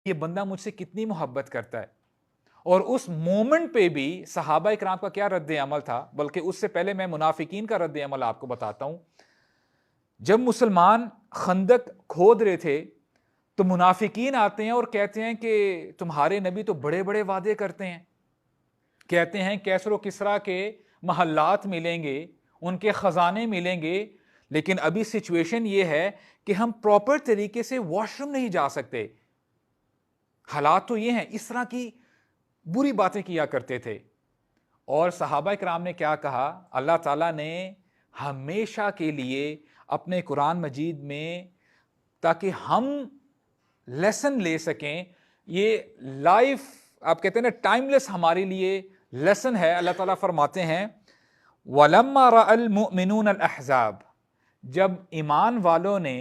ये बंदा मुझसे कितनी मोहब्बत करता है। और उस मोमेंट पे भी सहाबा इकराम का क्या रद्द अमल था, बल्कि उससे पहले मैं मुनाफिकीन का रद्द अमल आपको बताता हूं। जब मुसलमान खंदक खोद रहे थे तो मुनाफिकीन आते हैं और कहते हैं कि तुम्हारे नबी तो बड़े बड़े वादे करते हैं, कहते हैं कैसर व किसरा के महल्लात मिलेंगे, उनके खजाने मिलेंगे, लेकिन अभी सिचुएशन ये है कि हम प्रॉपर तरीके से वॉशरूम नहीं जा सकते। हालात तो ये हैं। इस तरह की बुरी बातें किया करते थे। और सहाबा इकराम ने क्या कहा, अल्लाह ताला ने हमेशा के लिए अपने कुरान मजीद में, ताकि हम लेसन ले सकें, ये लाइफ आप कहते हैं ना टाइमलेस हमारे लिए लेसन है। अल्लाह ताला फरमाते हैं वलम्मा रअल मुमिनून अल अहज़ाब, जब ईमान वालों ने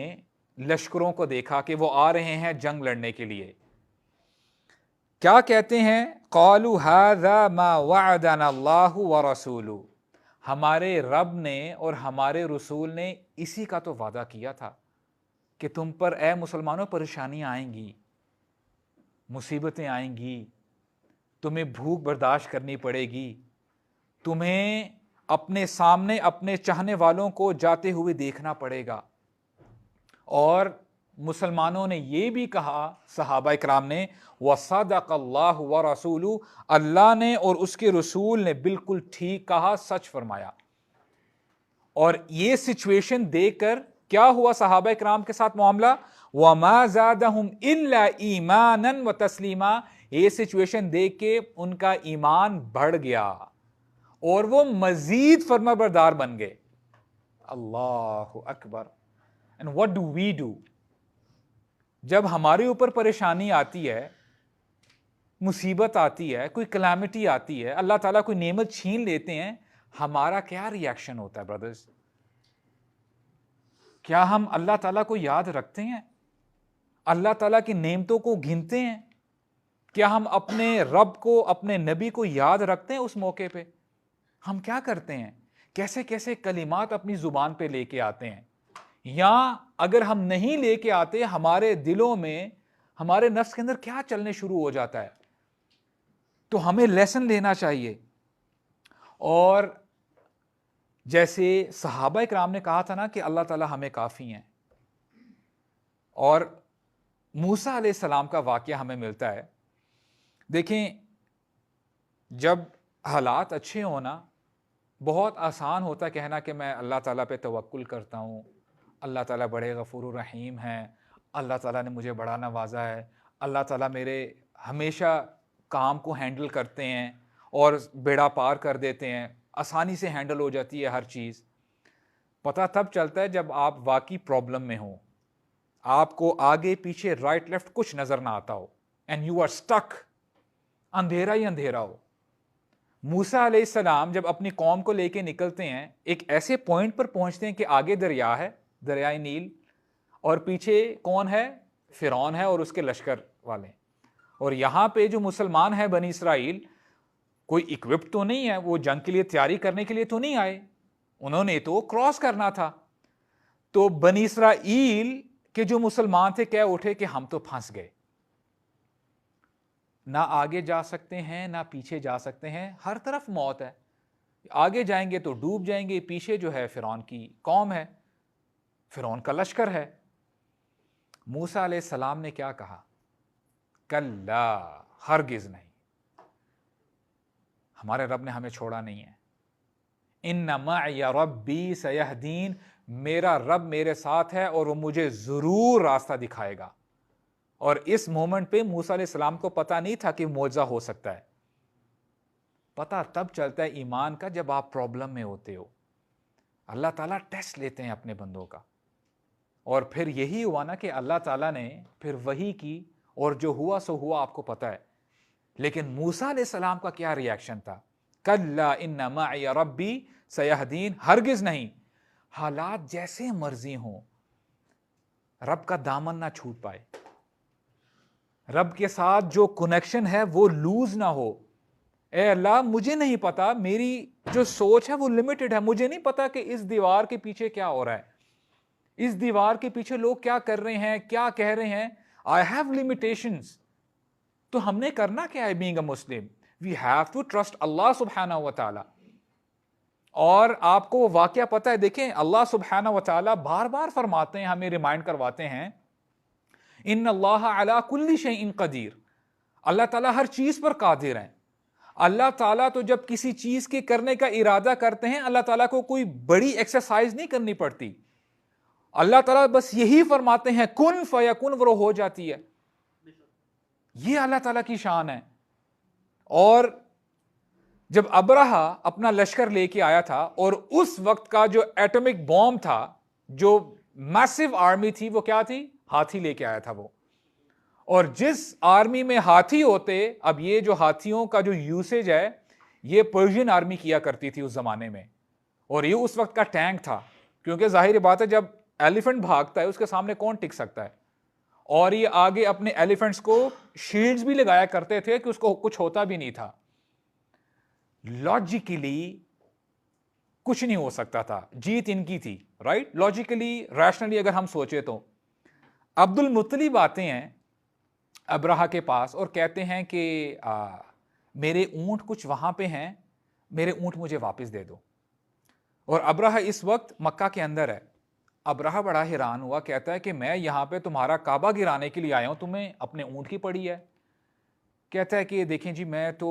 लश्करों को देखा कि वो आ रहे हैं जंग लड़ने के लिए, क्या कहते हैं, क़ालू हाज़ा मा वअदना अल्लाहु व रसूलु, हमारे रब ने और हमारे रसूल ने इसी का तो वादा किया था कि तुम पर ए मुसलमानों परेशानियां आएंगी, मुसीबतें आएंगी, तुम्हें भूख बर्दाश्त करनी पड़ेगी, तुम्हें अपने सामने अपने चाहने वालों को जाते हुए देखना पड़ेगा। और मुसलमानों ने यह भी कहा, सहाबा इकराम ने, वसदक़ल्लाहु व रसूलु, अल्लाह ने और उसके रसूल ने बिल्कुल ठीक कहा, सच फरमाया। और ये सिचुएशन देखकर क्या हुआ सहाबा इकराम के साथ मामला, वमा ज़ादहुम इल्ला ईमानन व तस्लीमा, ये सिचुएशन देख के उनका ईमान बढ़ गया और वो मजीद फर्माबरदार बन गए। अल्लाहु अकबर। And what do we do? जब हमारे ऊपर परेशानी आती है, मुसीबत आती है, कोई कलामिटी आती है, अल्लाह ताला कोई नेमत छीन लेते हैं, हमारा क्या रिएक्शन होता है ब्रदर्स? क्या हम अल्लाह ताला को याद रखते हैं? अल्लाह ताला की नेमतों को गिनते हैं? क्या हम अपने रब को, अपने नबी को याद रखते हैं उस मौके पे? हम क्या करते हैं? कैसे कैसे कलिमात अपनी जुबान पे लेके आते हैं, या अगर हम नहीं लेके आते, हमारे दिलों में, हमारे नफ्स के अंदर क्या चलने शुरू हो जाता है। तो हमें लेसन लेना चाहिए। और जैसे सहाबा इकराम ने कहा था ना कि अल्लाह ताला हमें काफ़ी हैं, और मूसा अलैहिस्सलाम का वाक़या हमें मिलता है। देखें, जब हालात अच्छे होना, बहुत आसान होता है कहना कि मैं अल्लाह ताला पे तवक्कुल करता हूँ, अल्लाह ताला बड़े गफूर रहीम हैं, अल्लाह ताला ने मुझे बड़ा नवाजा है, अल्लाह ताला मेरे हमेशा काम को हैंडल करते हैं और बेड़ा पार कर देते हैं, आसानी से हैंडल हो जाती है हर चीज़। पता तब चलता है जब आप वाकई प्रॉब्लम में हो, आपको आगे पीछे राइट लेफ्ट कुछ नज़र ना आता हो, एंड यू आर स्टक, अंधेरा ही अंधेरा हो। मूसा अलैहिस्सलाम जब अपनी कौम को लेके निकलते हैं, एक ऐसे पॉइंट पर पहुंचते हैं कि आगे दरिया है, दरियाए नील, और पीछे कौन है, फिरौन है और उसके लश्कर वाले। और यहाँ पे जो मुसलमान है बनी इसराइल, कोई इक्विप्ड तो नहीं है, वो जंग के लिए तैयारी करने के लिए तो नहीं आए, उन्होंने तो क्रॉस करना था। तो बनी इसराइल के जो मुसलमान थे कह उठे कि हम तो फंस गए, ना आगे जा सकते हैं ना पीछे जा सकते हैं, हर तरफ मौत है, आगे जाएंगे तो डूब जाएंगे, पीछे जो है फिरौन की कौम है, फिरौन का लश्कर है। मूसा अलैहिस्सलाम ने क्या कहा, कल्ला, हरगिज नहीं, हमारे रब ने हमें छोड़ा नहीं है। इन्ना मअय रब्बी सयहदीन, मेरा रब मेरे साथ है और वो मुझे जरूर रास्ता दिखाएगा। और इस मोमेंट पे मूसा अलैहिस्सलाम को पता नहीं था कि मौजज़ा हो सकता है। पता तब चलता है ईमान का जब आप प्रॉब्लम में होते हो। अल्लाह ताला टेस्ट लेते हैं अपने बंदों का। और फिर यही हुआ ना कि अल्लाह ताला ने फिर वही की, और जो हुआ सो हुआ, आपको पता है। लेकिन मूसा अलैहिस्सलाम का क्या रिएक्शन था, कल्ला इन्ना मअय रब्बी सयहदीन, हरगिज नहीं, हालात जैसे मर्जी हों, रब का दामन ना छूट पाए, रब के साथ जो कनेक्शन है वो लूज ना हो। ए अल्लाह, मुझे नहीं पता, मेरी जो सोच है वो लिमिटेड है, मुझे नहीं पता कि इस दीवार के पीछे क्या हो रहा है, इस दीवार के पीछे लोग क्या कर रहे हैं, क्या कह रहे हैं। आई हैव लिमिटेशंस, तो हमने करना क्या है being a Muslim? We have to trust Allah सुब्हानहू व तआला। और आपको वो वाकया पता है, देखें अल्लाह सुब्हानहू व तआला बार बार फरमाते हैं, हमें रिमाइंड करवाते हैं, इन्नल्लाह अला कुल्ली शैइन कदीर, अल्लाह ताला हर चीज पर कादिर है। अल्लाह ताला तो जब किसी चीज के करने का इरादा करते हैं, अल्लाह ताला को कोई बड़ी एक्सरसाइज नहीं करनी पड़ती। अल्लाह ताला बस यही फरमाते हैं कुन फयकुन, वो हो जाती है। ये अल्लाह ताला की शान है। और जब अब्राहा अपना लश्कर लेके आया था, और उस वक्त का जो एटॉमिक बॉम्ब था, जो मैसिव आर्मी थी, वो क्या थी? हाथी लेके आया था वो। और जिस आर्मी में हाथी होते, अब ये जो हाथियों का जो यूसेज है, ये पर्शियन आर्मी किया करती थी उस जमाने में, और ये उस वक्त का टैंक था। क्योंकि जाहिर बात है, जब एलिफेंट भागता है उसके सामने कौन टिक सकता है। और ये आगे अपने एलिफेंट्स को शील्ड्स भी लगाया करते थे कि उसको कुछ होता भी नहीं था। लॉजिकली कुछ नहीं हो सकता था, जीत इनकी थी, राइट? लॉजिकली रैशनली अगर हम सोचे तो अब्दुल मुत्तलिब आते हैं अब्राहा के पास और कहते हैं कि मेरे ऊंट कुछ वहां पे हैं, मेरे ऊंट मुझे वापस दे दो। और अब्राहा इस वक्त मक्का के अंदर है। अब्राहा बड़ा हैरान हुआ, कहता है कि मैं यहां पे तुम्हारा काबा गिराने के लिए आया हूं, तुम्हें अपने ऊंट की पड़ी है। कहता है कि देखें जी, मैं तो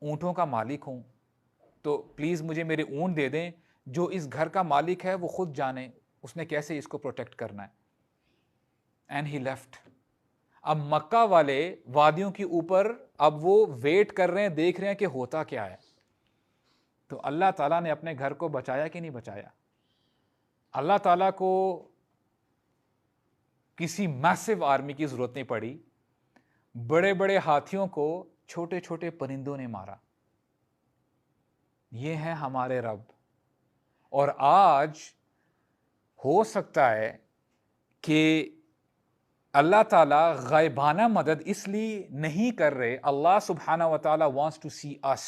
ऊंटों का मालिक हूं, तो प्लीज मुझे मेरे ऊंट दे दें। जो इस घर का मालिक है वो खुद जाने उसने कैसे इसको प्रोटेक्ट करना है। And he left. अब मक्का वाले वादियों के ऊपर अब वो वेट कर रहे हैं, देख रहे हैं कि होता क्या है। तो अल्लाह ताला ने अपने घर को बचाया कि नहीं बचाया? अल्लाह ताला को किसी मैसिव आर्मी की जरूरत नहीं पड़ी, बड़े बड़े हाथियों को छोटे छोटे परिंदों ने मारा। ये है हमारे रब। और आज हो सकता है कि अल्लाह ताला गायबाना मदद इसलिए नहीं कर रहे, अल्लाह सुब्हानहू व तआला वांट्स टू सी अस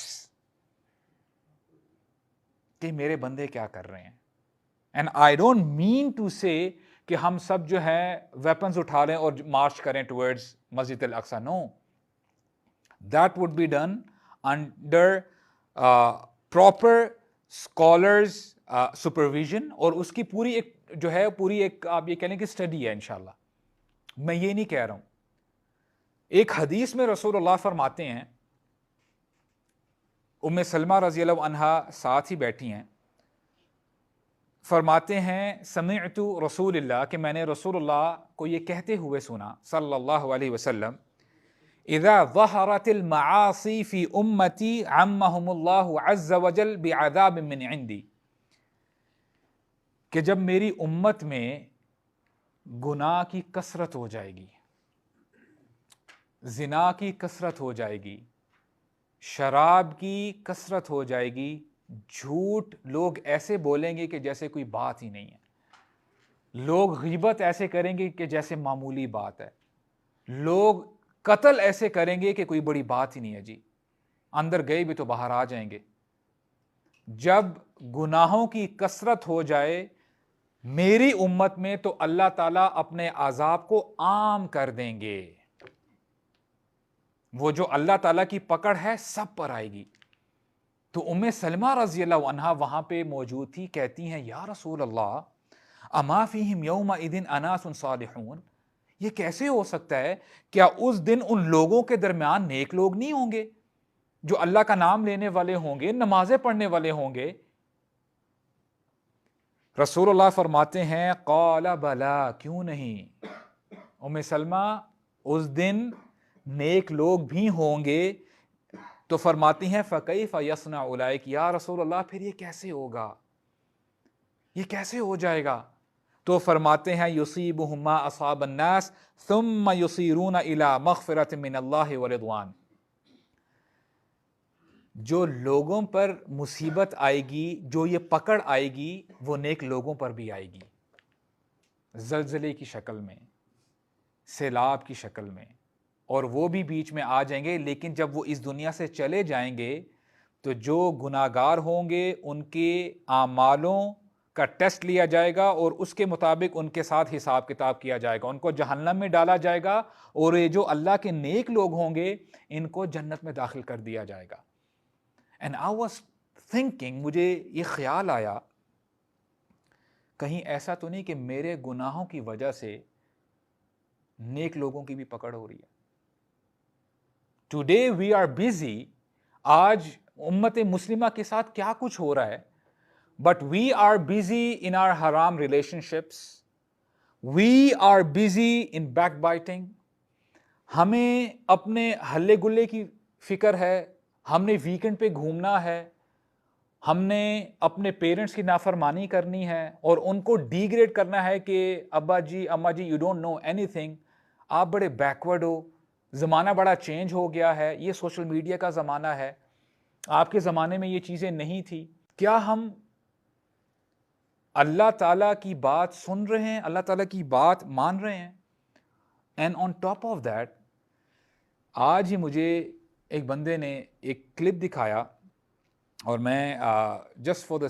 कि मेरे बंदे क्या कर रहे हैं। And I don't mean to say कि हम सब जो है वेपन्स उठा लें और मार्च करें towards Masjid Al Aqsa. No, that would be done under proper scholars supervision, और उसकी पूरी एक जो है पूरी एक आप ये कह लें कि स्टडी है इंशाल्लाह। मैं ये नहीं कह रहा हूं। एक हदीस में रसूलुल्लाह फरमाते हैं, उम्मे सलमा रजी अल्लाह अन्हा साथ ही बैठी हैं, फरमाते हैं समिअतु रसूलिल्लाह, कि मैंने रसूलुल्लाह को ये कहते हुए सुना सल्लल्लाहु अलैहि वसल्लम, इज़ा ज़हरतिल मआसी फी उम्मती अम्महुमुल्लाहु अज़्ज़ वजल बिअज़ाब मिन इंदी, कि जब मेरी उम्मत में गुनाह की कसरत हो जाएगी, जिना की कसरत हो जाएगी, शराब की कसरत हो जाएगी, झूठ लोग ऐसे बोलेंगे कि जैसे कोई बात ही नहीं है, लोग गीबत ऐसे करेंगे कि जैसे मामूली बात है, लोग कत्ल ऐसे करेंगे कि कोई बड़ी बात ही नहीं है जी, अंदर गए भी तो बाहर आ जाएंगे। जब गुनाहों की कसरत हो जाए मेरी उम्मत में, तो अल्लाह ताला अपने अजाब को आम कर देंगे। वो जो अल्लाह ताला की पकड़ है सब पर आएगी। तो उम्मे सलमा रजी अल्लाह अन्हा वहां पे मौजूद थी, कहती हैं या रसूल अल्लाह, अमा फीहिम यौमा इदिन अनासुन सालिहून, ये कैसे हो सकता है? क्या उस दिन उन लोगों के दरमियान नेक लोग नहीं होंगे जो अल्लाह का नाम लेने वाले होंगे, नमाजें पढ़ने वाले होंगे? रसूलुल्लाह फरमाते हैं क़ाला बला, क्यों नहीं उम्मे सलमा, उस दिन नेक लोग भी होंगे। तो फरमाती हैं फ़कैफ़ यसना उलाइक, या रसूलल्लाह फिर ये कैसे होगा, ये कैसे हो जाएगा? तो फरमाते हैं युसीबुहुम मा असाबन नास थुम्मा युसीरून इला मग़फ़िरतिन मिनल्लाहि व रिज़वान, जो लोगों पर मुसीबत आएगी, जो ये पकड़ आएगी, वो नेक लोगों पर भी आएगी, ज़लज़ले की शक्ल में, सैलाब की शक्ल में, और वो भी बीच में आ जाएंगे। लेकिन जब वो इस दुनिया से चले जाएंगे तो जो गुनाहगार होंगे उनके आमालों का टेस्ट लिया जाएगा और उसके मुताबिक उनके साथ हिसाब किताब किया जाएगा, उनको जहन्नम में डाला जाएगा और ये जो अल्लाह के नेक लोग होंगे इनको जन्नत में दाखिल कर दिया जाएगा। एंड आई वाज थिंकिंग, मुझे ये ख्याल आया कहीं ऐसा तो नहीं कि मेरे गुनाहों की वजह से नेक लोगों की भी पकड़ हो रही है। टुडे वी आर बिजी, आज उम्मत मुस्लिमा के साथ क्या कुछ हो रहा है, but we are busy in our हराम relationships, we are busy in backbiting. हमें अपने हल्ले गुल्ले की फिक्र है, हमने वीकेंड पे घूमना है, हमने अपने पेरेंट्स की नाफरमानी करनी है और उनको डीग्रेड करना है कि अब्बा जी अम्मा जी यू डोंट नो एनीथिंग, आप बड़े बैकवर्ड हो, ज़माना बड़ा चेंज हो गया है, ये सोशल मीडिया का ज़माना है, आपके ज़माने में ये चीज़ें नहीं थी। क्या हम अल्लाह ताला की बात सुन रहे हैं, अल्लाह ताला की बात मान रहे हैं? And on top of that, आज ही मुझे एक बंदे ने एक क्लिप दिखाया और मैं जस्ट फॉर द